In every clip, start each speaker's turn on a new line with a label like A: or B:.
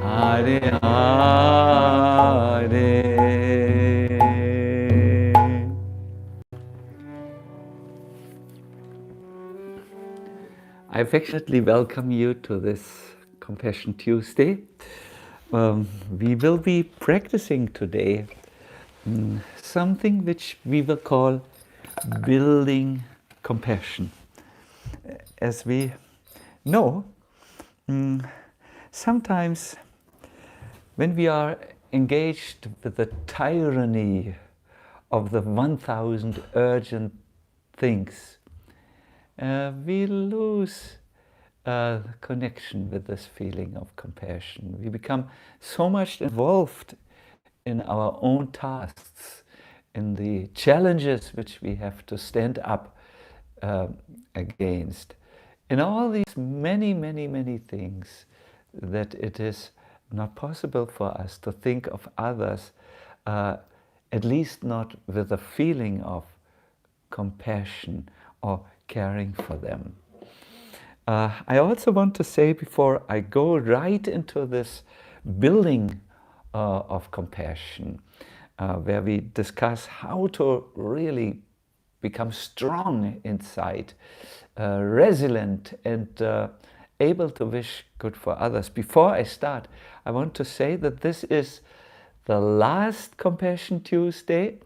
A: Hare Hare. I affectionately welcome you to this Compassion Tuesday. We will be practicing today something which we will call building compassion. As we know, sometimes when we are engaged with the tyranny of the 1,000 urgent things, we lose connection with this feeling of compassion. We become so much involved in our own tasks, in the challenges which we have to stand up against, in all these many things, that it is not possible for us to think of others, at least not with a feeling of compassion or caring for them. I also want to say, before I go right into this building of compassion, where we discuss how to really become strong inside, resilient and able to wish good for others. Before I start, I want to say that this is the last Compassion Tuesday.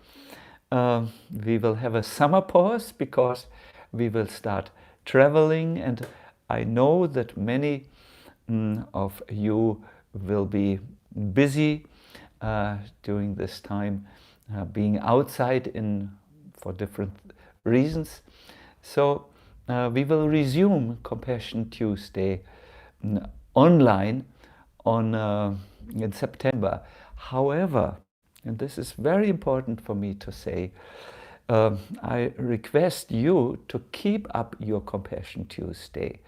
A: We will have a summer pause because we will start traveling, and I know that many of you will be busy during this time, being outside for different reasons. So we will resume Compassion Tuesday online in September. However, and this is very important for me to say, I request you to keep up your Compassion Tuesday.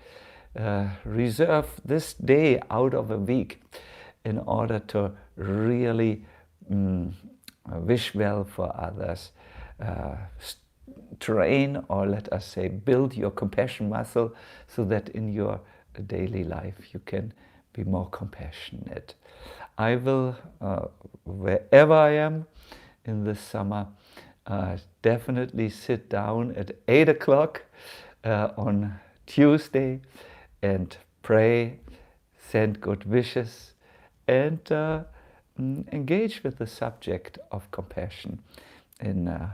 A: Reserve this day out of a week in order to really wish well for others. Train, or let us say, build your compassion muscle so that in your daily life you can be more compassionate. I will, wherever I am in this summer, definitely sit down at 8 o'clock on Tuesday and pray, send good wishes, and engage with the subject of compassion in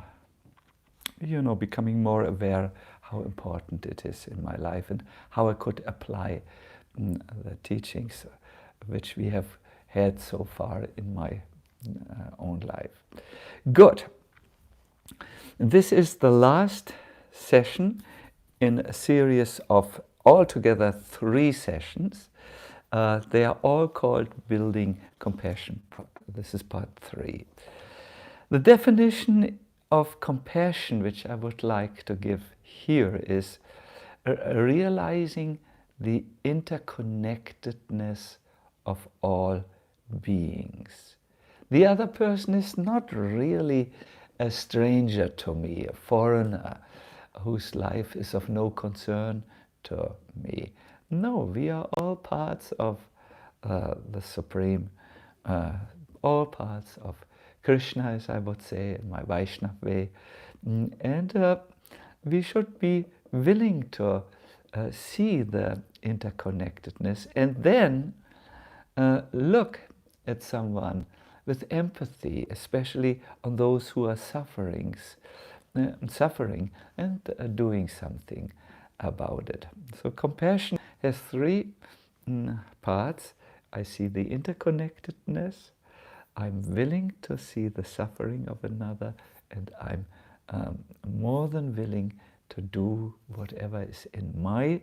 A: becoming more aware how important it is in my life and how I could apply the teachings which we have had so far in my own life. Good. This is the last session in a series of altogether 3 sessions. They are all called Building Compassion. This is part 3. The definition of compassion which I would like to give here is realizing the interconnectedness of all beings. The other person is not really a stranger to me, a foreigner whose life is of no concern to me. No, we are all parts of the Supreme, all parts of Krishna, as I would say in my Vaishnava way. And we should be willing to see the interconnectedness and then look at someone with empathy, especially on those who are suffering and doing something about it. So compassion has 3 parts. I see the interconnectedness, I'm willing to see the suffering of another, and I'm more than willing to do whatever is in my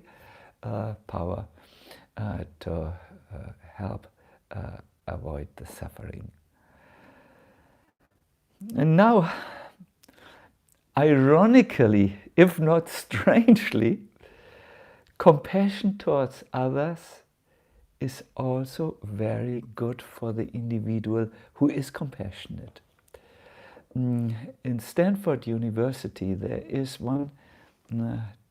A: power to help avoid the suffering. And now, ironically, if not strangely, compassion towards others is also very good for the individual who is compassionate. In Stanford University, there is one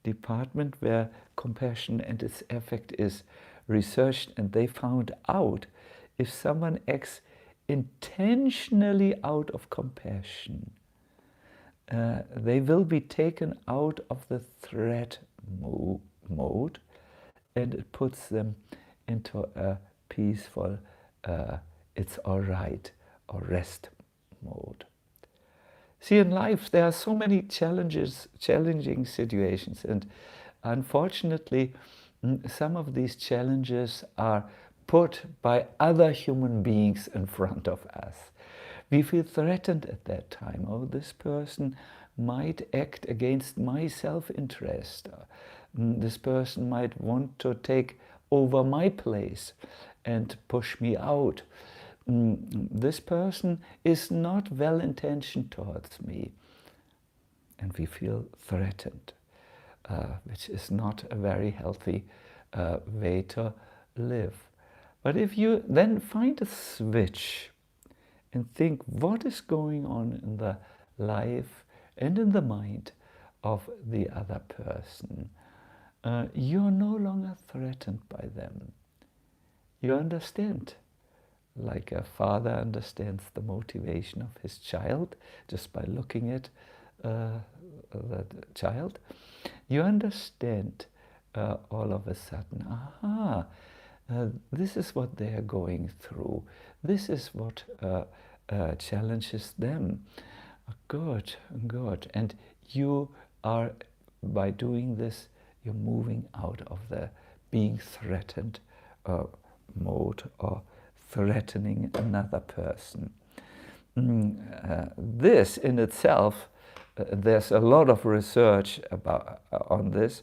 A: department where compassion and its effect is researched, and they found out if someone acts intentionally out of compassion, they will be taken out of the threat mode, and it puts them into a peaceful, it's all right, or rest mode. See, in life there are so many challenging situations, and unfortunately some of these challenges are put by other human beings in front of us. We feel threatened at that time. Oh, this person might act against my self-interest. This person might want to take over my place and push me out. This person is not well-intentioned towards me. And we feel threatened, which is not a very healthy way to live. But if you then find a switch and think what is going on in the life and in the mind of the other person, you're no longer threatened by them. You understand, like a father understands the motivation of his child just by looking at the child. You understand all of a sudden, aha, this is what they are going through. This is what challenges them. Good, good. And you are, by doing this, you're moving out of the being threatened mode or threatening another person. This in itself, there's a lot of research about on this.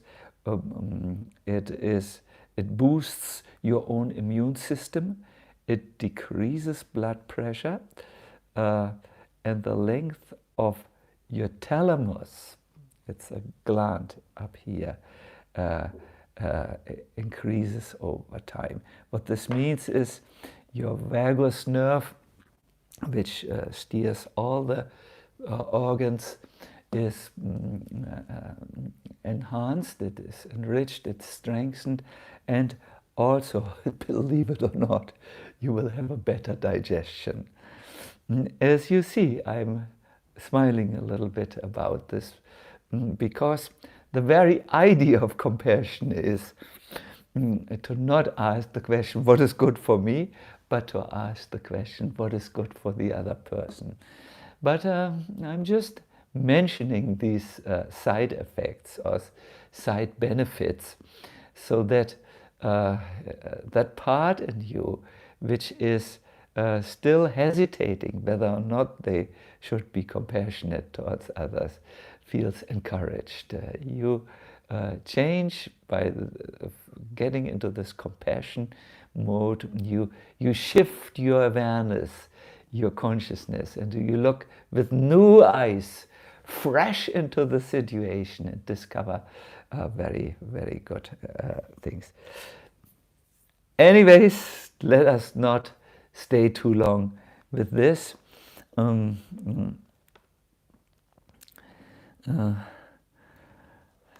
A: It boosts your own immune system, it decreases blood pressure, and the length of your thalamus, it's a gland up here, increases over time. What this means is your vagus nerve, which steers all the organs, is enhanced, it is enriched, it's strengthened, and also, believe it or not, you will have a better digestion. As you see, I'm smiling a little bit about this, because the very idea of compassion is to not ask the question, what is good for me, but to ask the question, what is good for the other person. But I'm just mentioning these side effects or side benefits, so that that part in you which is still hesitating whether or not they should be compassionate towards others feels encouraged. You change by getting into this compassion mode. You shift your awareness, your consciousness, and you look with new eyes, fresh into the situation, and discover very, very good things. Anyways, let us not stay too long with this.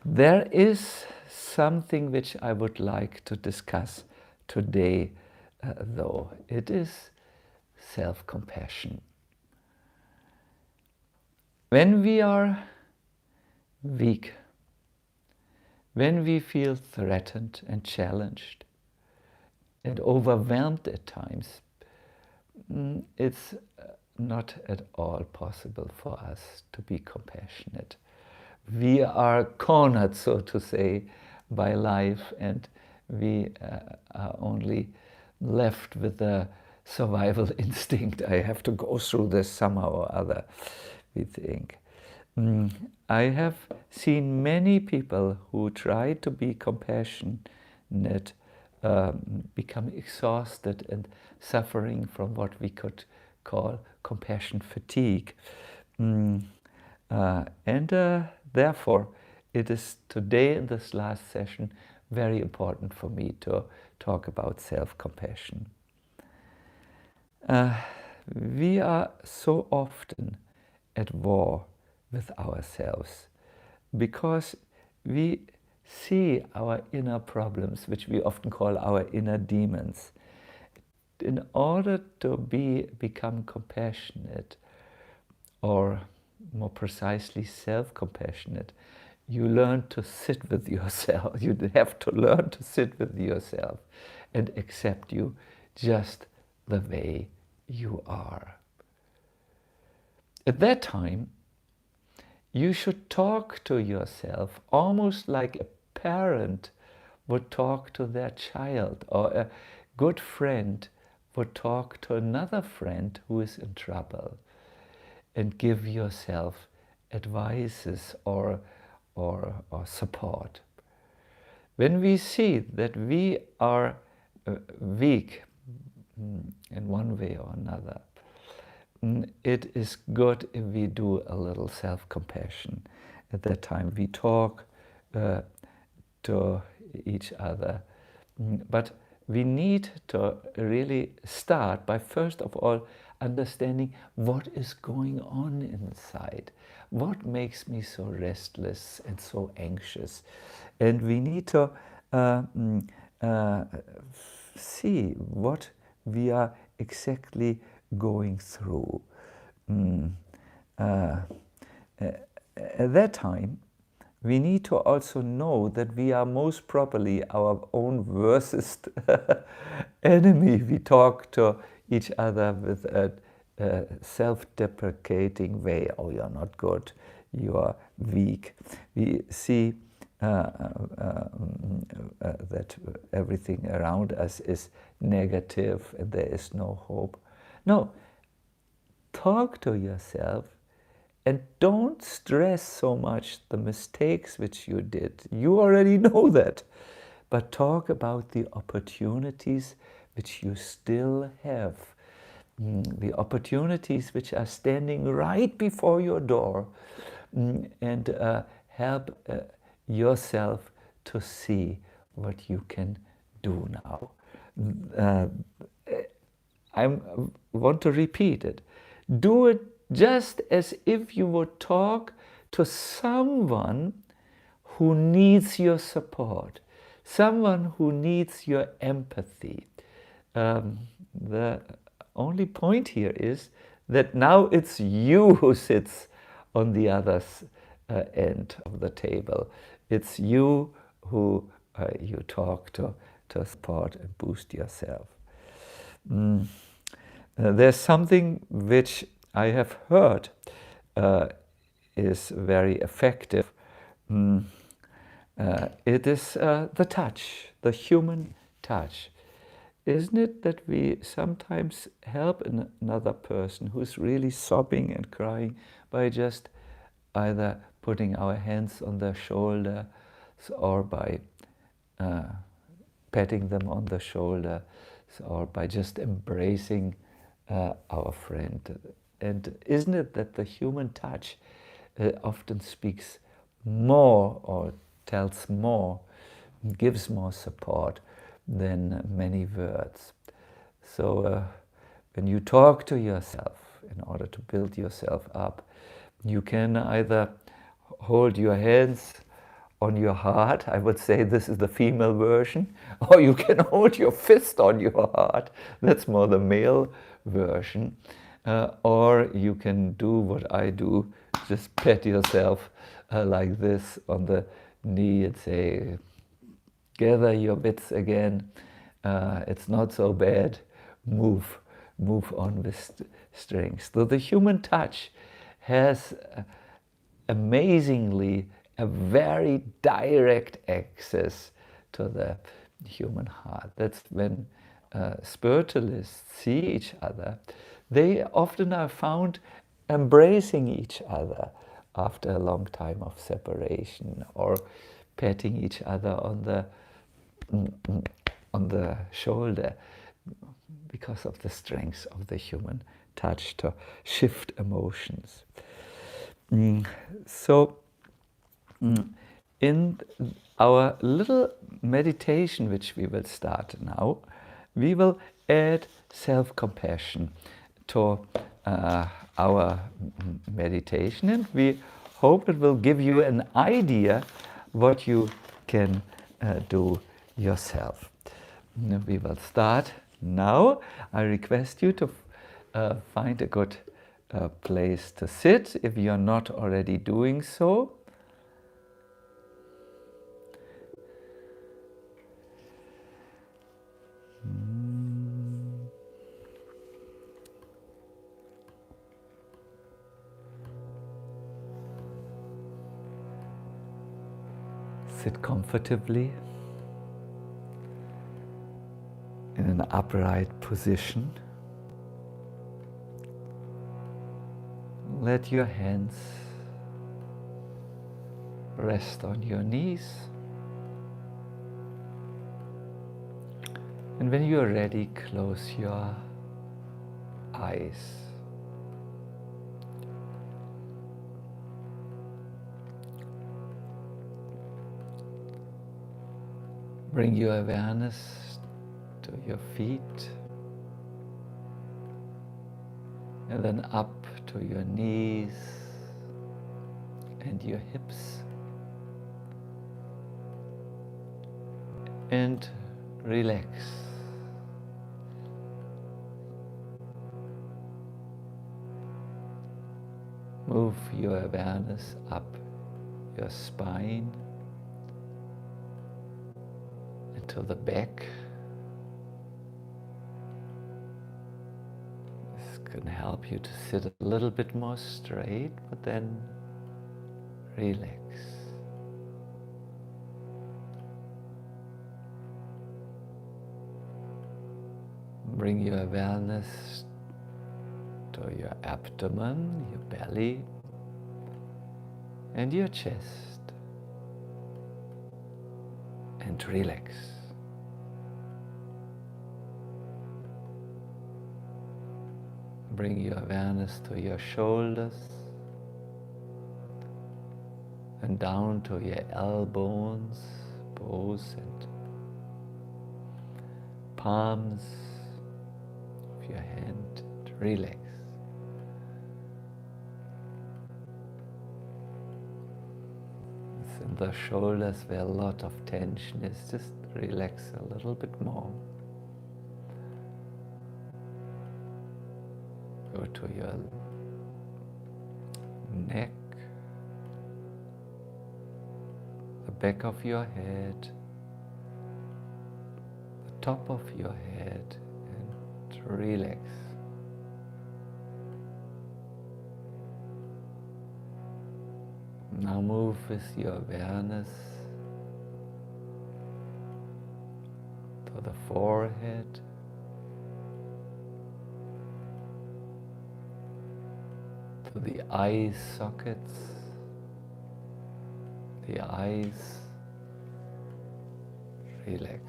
A: There is something which I would like to discuss today, though. It is self-compassion. When we are weak, when we feel threatened and challenged and overwhelmed at times, it's not at all possible for us to be compassionate. We are cornered, so to say, by life, and we are only left with the survival instinct. I have to go through this somehow or other, we think. I have seen many people who try to be compassionate become exhausted and suffering from what we could call compassion fatigue. Therefore, it is today in this last session very important for me to talk about self-compassion. We are so often at war with ourselves because we see our inner problems, which we often call our inner demons. in order to become compassionate, or more precisely self-compassionate, you learn to sit with yourself. You have to learn to sit with yourself and accept you just the way you are. At that time, you should talk to yourself almost like a parent would talk to their child, or a good friend would talk to another friend who is in trouble, and give yourself advices or support. When we see that we are weak in one way or another, it is good if we do a little self-compassion. At that time we talk to each other. But we need to really start by first of all understanding what is going on inside. What makes me so restless and so anxious? And we need to see what we are exactly going through. At that time, we need to also know that we are most probably our own worst enemy. We talk to each other with a self-deprecating way. Oh, you're not good, you are weak. We see that everything around us is negative and there is no hope. No, talk to yourself and don't stress so much the mistakes which you did. You already know that. But talk about the opportunities which you still have. The opportunities which are standing right before your door, and help yourself to see what you can do now. I want to repeat it. Do it just as if you would talk to someone who needs your support, someone who needs your empathy. The only point here is that now it's you who sits on the other end of the table. It's you who you talk to support and boost yourself. There's something which I have heard is very effective. It is the touch, the human touch. Isn't it that we sometimes help another person who's really sobbing and crying by just either putting our hands on their shoulder or by patting them on the shoulder or by just embracing our friend? And isn't it that the human touch often speaks more or tells more, gives more support than many words? So when you talk to yourself in order to build yourself up, you can either hold your hands on your heart, I would say this is the female version, or you can hold your fist on your heart, that's more the male version. Or you can do what I do, just pat yourself like this on the knee and say, gather your wits again, it's not so bad, move on with strength. So the human touch has amazingly a very direct access to the human heart. That's when spiritualists see each other, they often are found embracing each other after a long time of separation, or patting each other on the shoulder, because of the strength of the human touch to shift emotions. So in our little meditation which we will start now, we will add self-compassion to our meditation, and we hope it will give you an idea what you can do yourself. We will start Now I request you to find a good place to sit if you're not already doing so. Sit comfortably in an upright position. Let your hands rest on your knees. And when you are ready, close your eyes. Bring your awareness to your feet and then up to your knees and your hips, and relax. Move your awareness up your spine and to the back. This can help you to sit a little bit more straight, but then relax. Bring your awareness to your abdomen, your belly, and your chest, and relax. Bring your awareness to your shoulders and down to your elbows, bows and palms of your hand. Relax. In the shoulders where a lot of tension is, just relax a little bit more. Go to your neck, the back of your head, the top of your head, and relax. Now move with your awareness to the forehead, to the eye sockets, the eyes. Relax.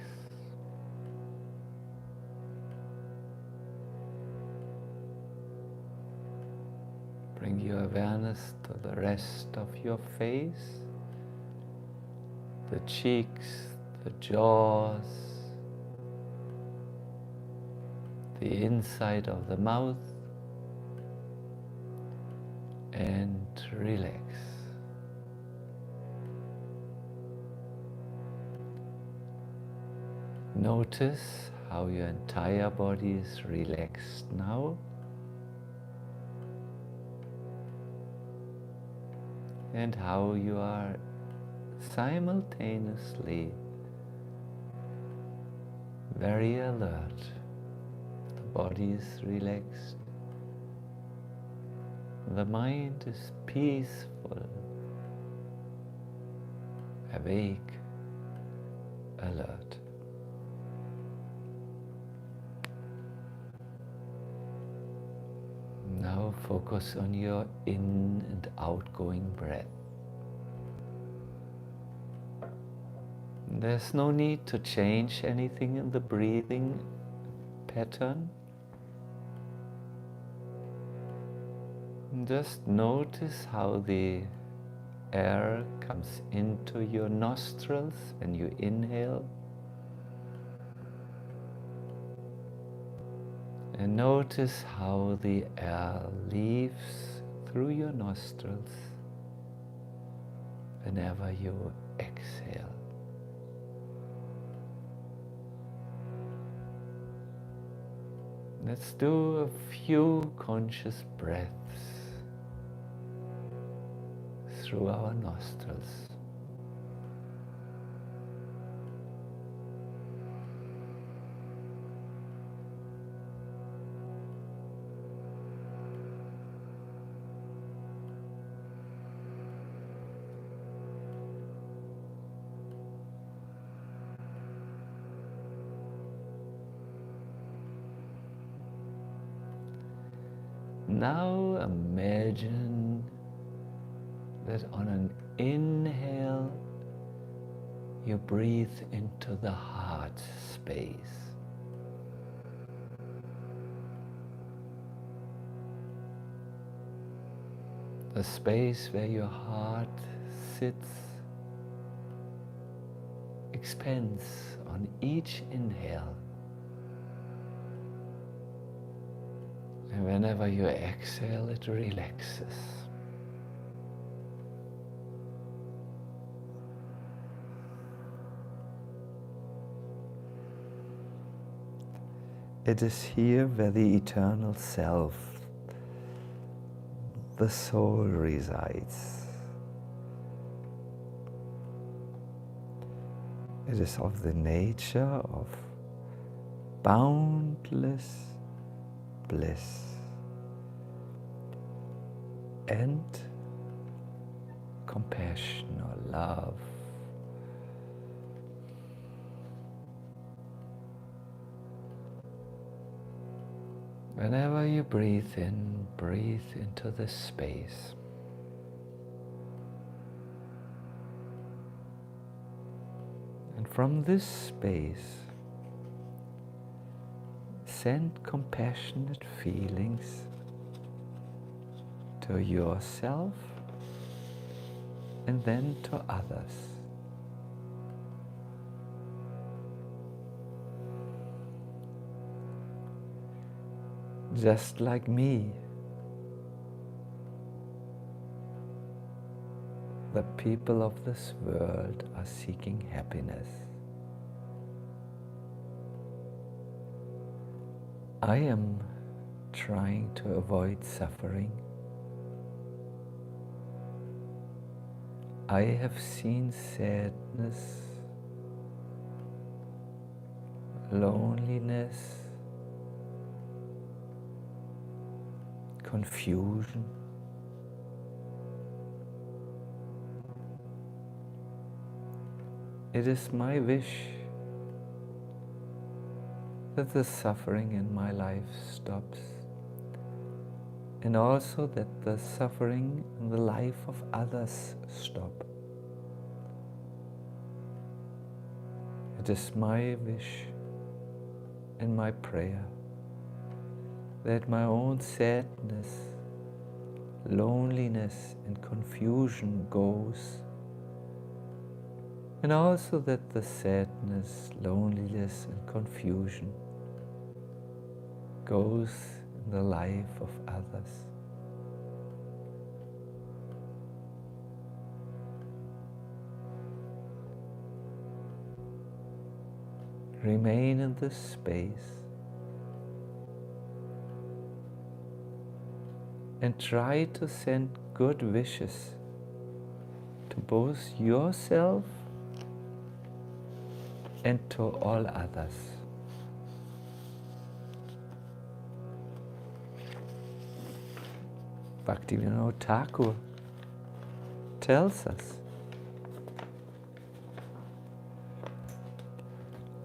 A: Bring your awareness to the rest of your face, the cheeks, the jaws, the inside of the mouth, and relax. Notice how your entire body is relaxed now. And how you are simultaneously very alert. The body is relaxed. The mind is peaceful, awake, alert. Now focus on your in and outgoing breath. There's no need to change anything in the breathing pattern. Just notice how the air comes into your nostrils when you inhale. And notice how the air leaves through your nostrils whenever you exhale. Let's do a few conscious breaths through our nostrils. Now imagine that on an inhale you breathe into the heart space. The space where your heart sits, expands on each inhale. And whenever you exhale, it relaxes. It is here where the eternal self, the soul, resides. It is of the nature of boundless bliss and compassion or love. Whenever you breathe in, breathe into this space. And from this space, send compassionate feelings to yourself and then to others. Just like me, the people of this world are seeking happiness. I am trying to avoid suffering. I have seen sadness, loneliness, confusion. It is my wish that the suffering in my life stops, and also that the suffering in the life of others stop. It is my wish and my prayer that my own sadness, loneliness and confusion goes, and also that the sadness, loneliness and confusion goes in the life of others. Remain in this space and try to send good wishes to both yourself and to all others. Bhaktivinoda Thakur tells us,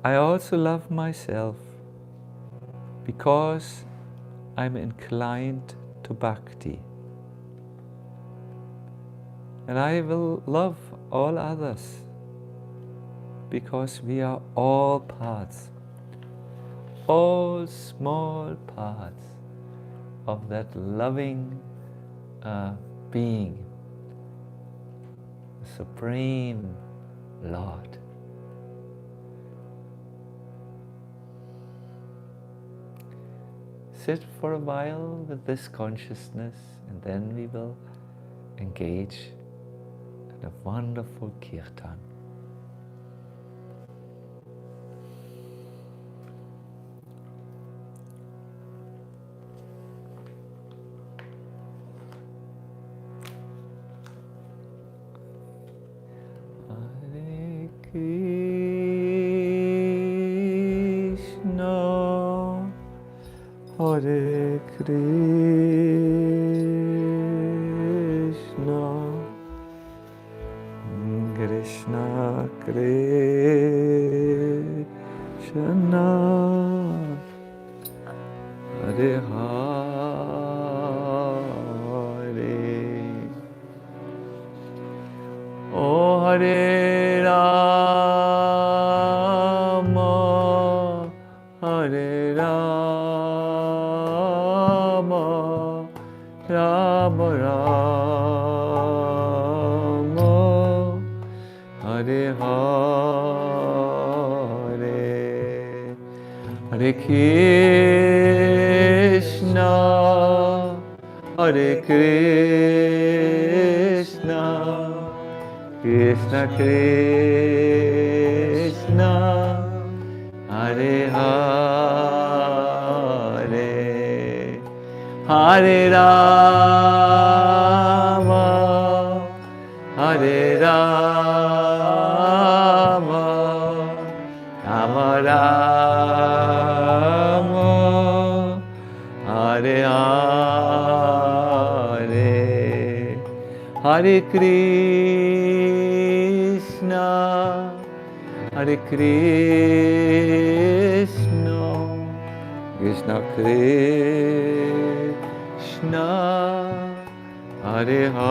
A: I also love myself because I'm inclined to Bhakti. And I will love all others because we are all parts, all small parts of that loving being, the Supreme Lord. Sit for a while with this consciousness, and then we will engage in a wonderful kirtan. Hare Krishna, Krishna Krishna, Hare Hare, Oh Hare Rama, Hare Rama, Rama Rama, Hare Hare, Hare Krishna, Hare Krishna, Krishna Krishna, Hare Hare, Hare Rama, Hare Rama, Rama Rama, Hare Hare, Hare Krishna, Hare Krishna, Krishna Krishna, Hare Hare,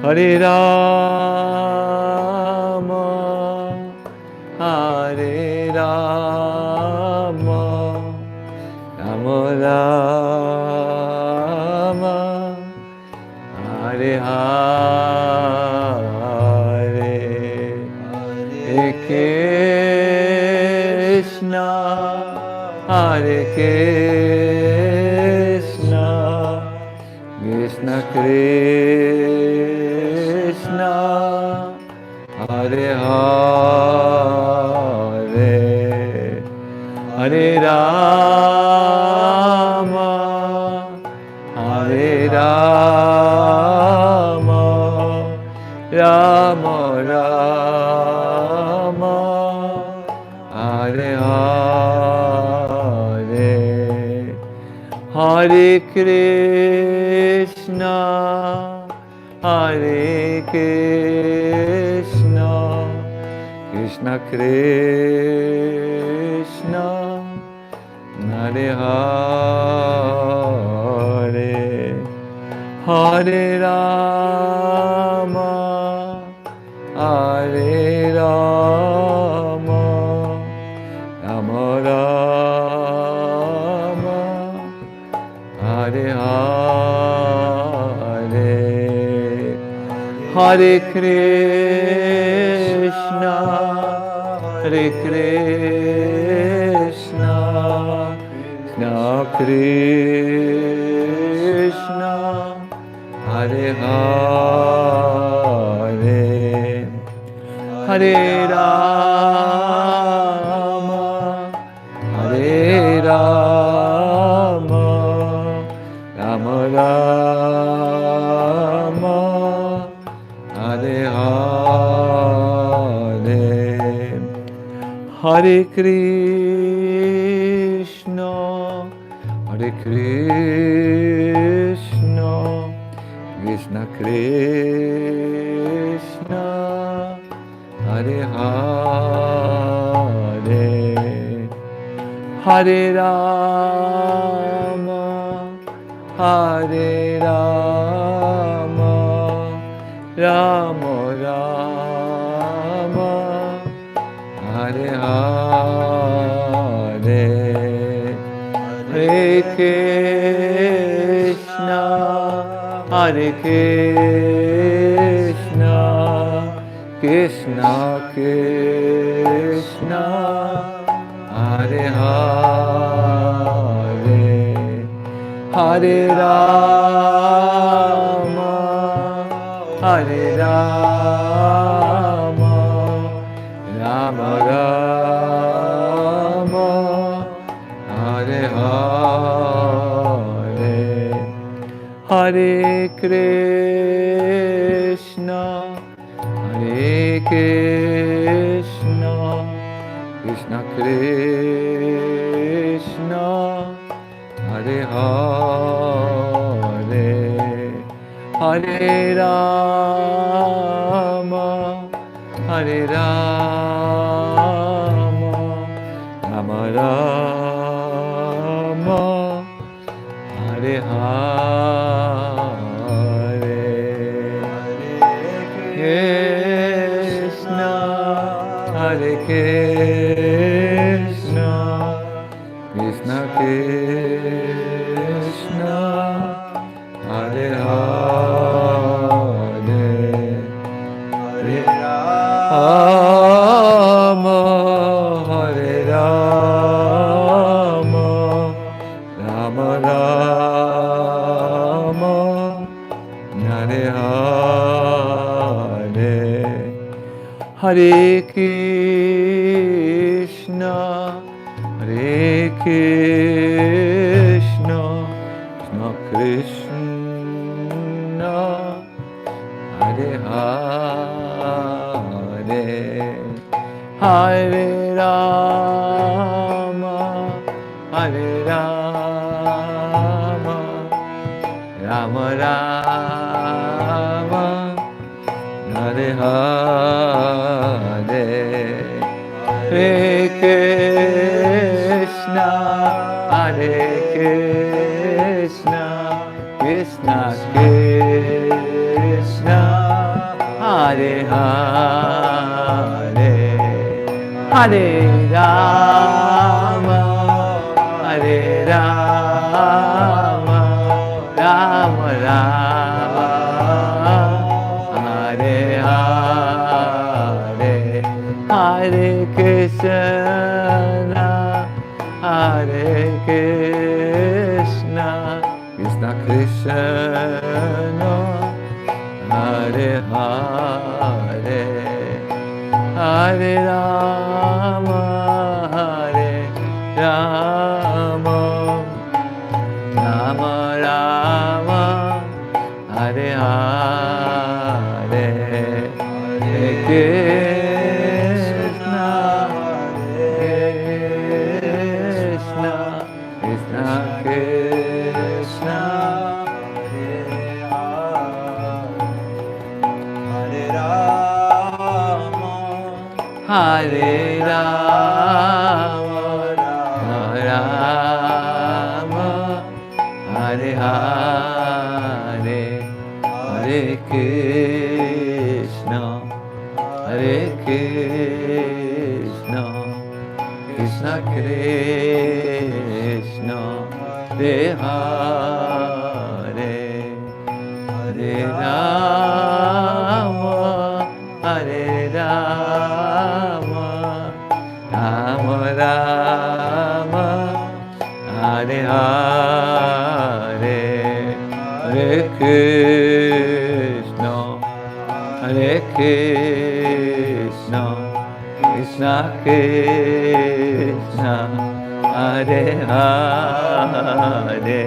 A: Hare Rama, Hare Rama, Rama Rama, Hare Hare, Hare Krishna, Hare Krishna, Krishna Krishna, Hare Hare, Hare Rama, Hare Rama, Rama Rama, Hare Hare, Hare Krishna, Hare Krishna, Krishna Krishna, Hare Hare, Hare Rama, Hare Rama, Rama Rama, Hare Hare, Hare Krishna, Hare Krishna, Krishna Krishna, Hare Hare, Hare Rama, Hare Rama, Rama Rama, Hare Hare, Hare Krishna, Hare Krishna, Krishna Krishna, Hare Hare, Hare Rama, Hare Rama, Rama Rama, Hare Hare, Hare Krishna, Hare Krishna, Krishna Krishna, Hare Hare, Hare Rama, Hare Rama, Rama Rama, Hare Hare, Hare Krishna, Hare Krishna, Krishna Krishna, Hare Hare, Hare Rama, Hare Rama, Rama Rama, Hare Hare, Krishna, Hare Krishna, Krishna Krishna, Hare Hare, Hare Rama, Hare Rama, Rama Rama, Hare Hare, Hare Krishna, Hare Krishna, Krishna Krishna, Hare Hare, Hare Rama, Hare Rama, Rama Rama, Hare Hare, Hare Krishna, Hare Krishna, Krishna Krishna, Hare Hare, Hare Rama, Hare Rama, Rama Rama, Hare Hare, Hare Krishna, Hare Krishna, Krishna Krishna, Hare Hare, Hare Rama, Hare Rama, Rama Rama, Hare Hare, Hare Krishna, Krishna, Krishna Krishna, Hare Rama, Hare Rama, Rama, Hare Hare, Hare Krishna, Hare Krishna, Krishna Krishna, Hare Hare, Hare Rama, Hare Rama, Rama Rama, Hare Hare, Hare Krishna, Hare Krishna, Krishna Krishna, Hare Hare,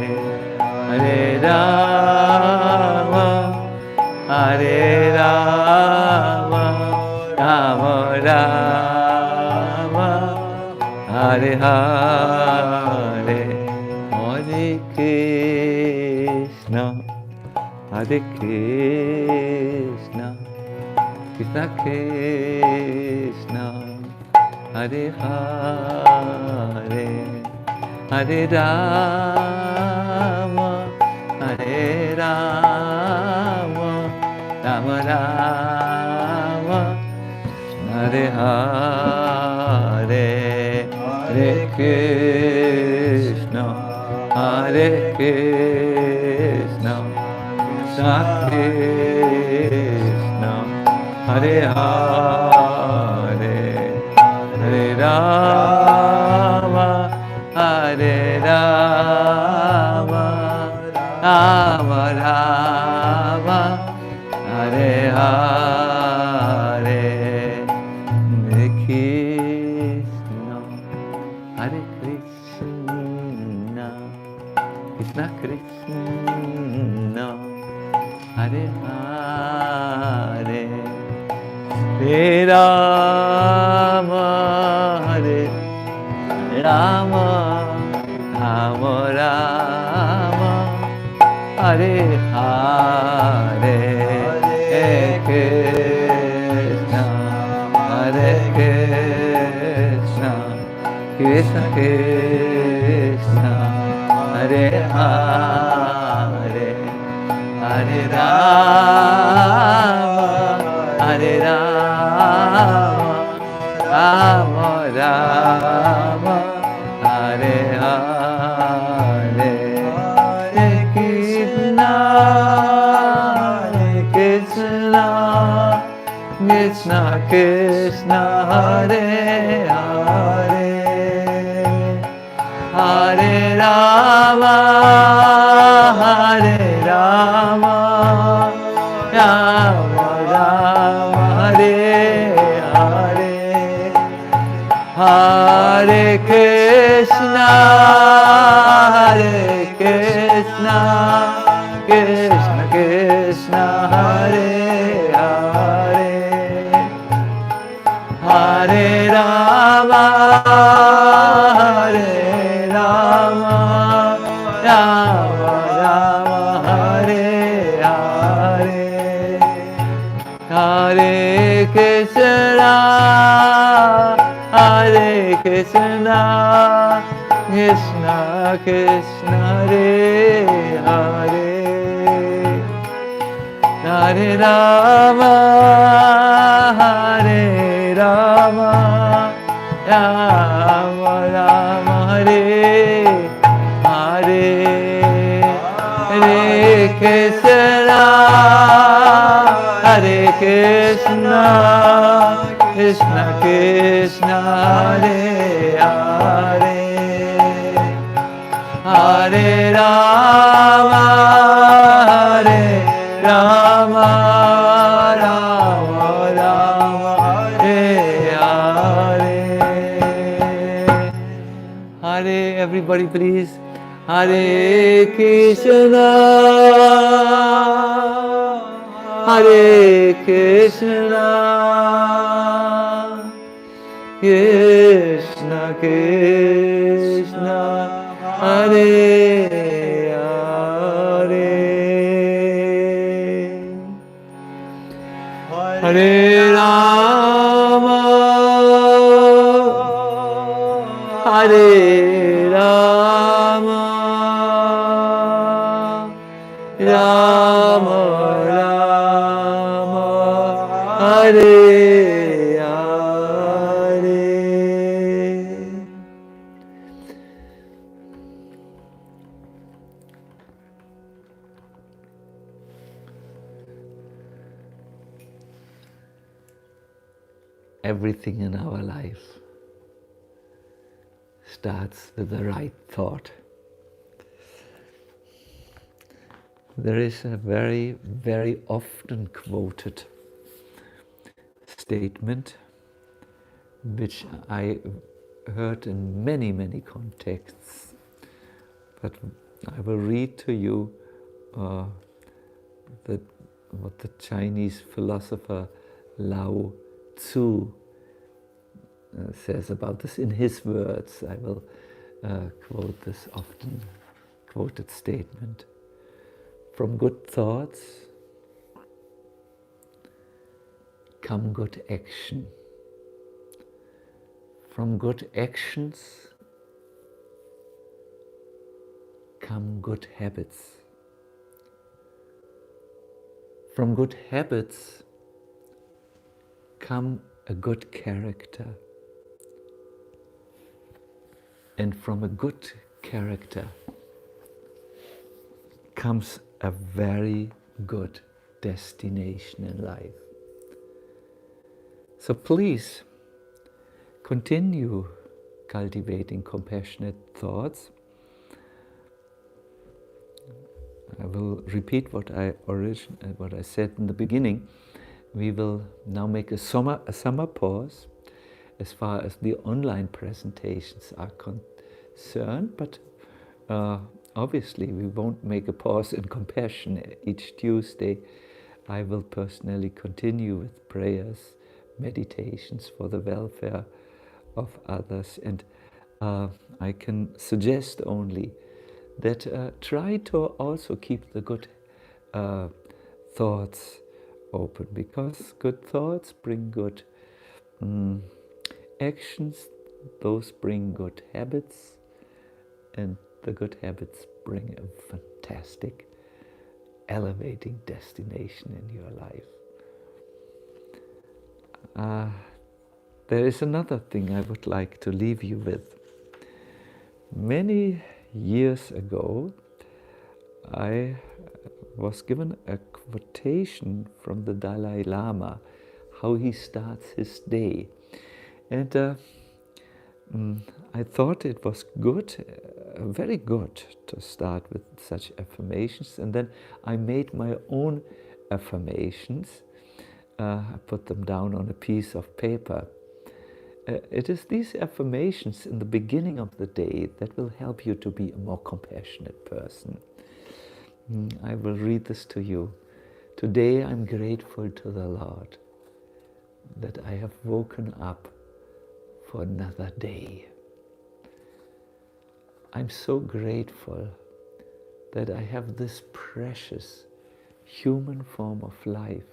A: Hare Rama, Hare Rama, Rama Rama, Hare Hare, Hare Krishna, Hare Krishna, Krishna Krishna, Hare Hare, Hare Rama, Hare Rama, Rama Rama, Hare Hare, Hare Krishna, Hare Krishna, Krishna Krishna, Hare Hare, Hare Rama, Hare Rama, Rama Rama, Hare Hare, Hare Krishna, Hare Krishna, Krishna Krishna, Hare Hare, Hare Rama, Hare Rama, Rama Rama, Hare Hare, Hare Krishna, Hare Krishna, Krishna Krishna, Hare Hare, Hare Rama, Hare Rama, Rama Rama, Hare Hare, Hare Krishna, Hare Krishna, Krishna Krishna, Hare Hare, Hare Rama, Hare Rama, Rama Rama, Hare Hare, Hare Krishna, Hare Krishna, Krishna Krishna, Hare Hare, Hare Rama, Hare Rama, Rama Rama, Hare Hare, Hare Krishna, Hare Krishna, Krishna Krishna, Hare Hare, Hare Rama, Hare Rama, Rama Rama, Hare Hare, Hare Krishna, Hare Krishna, Krishna Krishna, Hare Hare, Hare Rama, Hare Rama, Rama Rama, Hare Hare. Hare, everybody please. Hare Krishna, Hare Krishna, Krishna Krishna, Hare Hare, Hare Rama, Hare Rama, Rama Rama, Hare Hare. Everything in our life starts with the right thought. There is a very, very often quoted statement which I heard in many, many contexts, but I will read to you what the Chinese philosopher Lao Tzu says about this in his words. I will quote this often quoted statement. From good thoughts come good action. From good actions come good habits. From good habits come a good character. And from a good character comes a very good destination in life. So please continue cultivating compassionate thoughts. I will repeat what I said in the beginning. We will now make a summer pause as far as the online presentations are concerned, but obviously we won't make a pause in compassion. Each Tuesday I will personally continue with prayers, meditations for the welfare of others, and I can suggest only that try to also keep the good thoughts open, because good thoughts bring good actions, those bring good habits, and the good habits bring a fantastic, elevating destination in your life. There is another thing I would like to leave you with. Many years ago, I was given a quotation from the Dalai Lama, how he starts his day. And I thought it was good, very good, to start with such affirmations. And then I made my own affirmations. I put them down on a piece of paper. It is these affirmations in the beginning of the day that will help you to be a more compassionate person. I will read this to you. Today I'm grateful to the Lord that I have woken up for another day. I'm so grateful that I have this precious human form of life,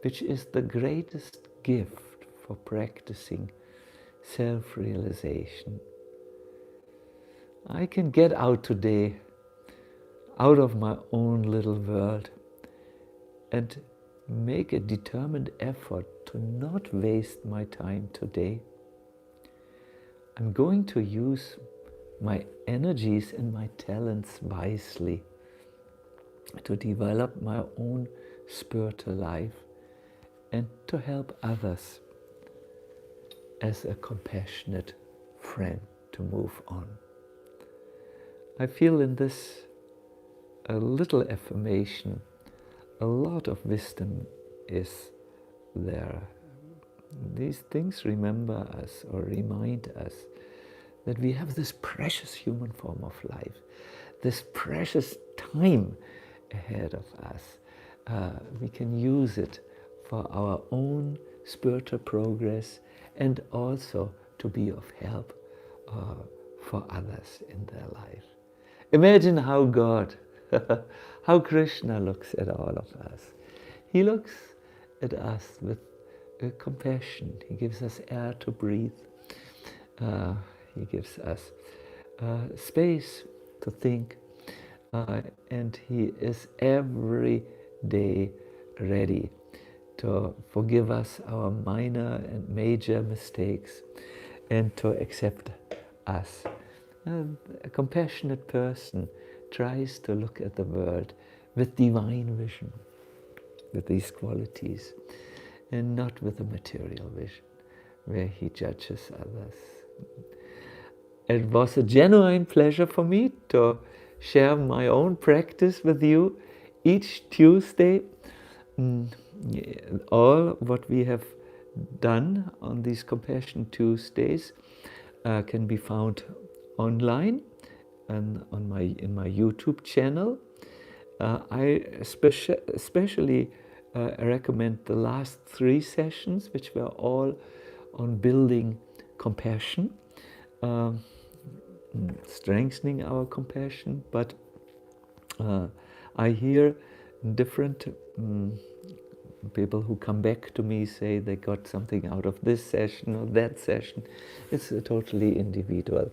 A: which is the greatest gift for practicing self-realization. I can get out today, out of my own little world, and make a determined effort to not waste my time today. I'm going to use my energies and my talents wisely to develop my own spiritual life and to help others as a compassionate friend to move on. I feel in this a little affirmation, a lot of wisdom is there. These things remember us or remind us that we have this precious human form of life, this precious time ahead of us. We can use it for our own spiritual progress and also to be of help for others in their life. Imagine how God, how Krishna looks at all of us. He looks at us with compassion. He gives us air to breathe. He gives us space to think. And He is every day ready to forgive us our minor and major mistakes and to accept us. A compassionate person tries to look at the world with divine vision, with these qualities, and not with a material vision, where he judges others. It was a genuine pleasure for me to share my own practice with you each Tuesday. All what we have done on these Compassion Tuesdays can be found online and in my YouTube channel. I especially recommend the last 3 sessions, which were all on building compassion, strengthening our compassion. But I hear different people who come back to me say they got something out of this session or that session. It's totally individual.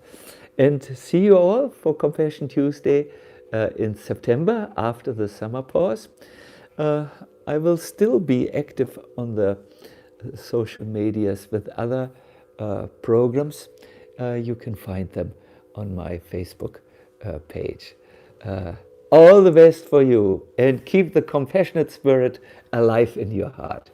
A: And see you all for Compassion Tuesday in September after the summer pause. I will still be active on the social medias with other programs. You can find them on my Facebook page. All the best for you, and keep the compassionate spirit alive in your heart.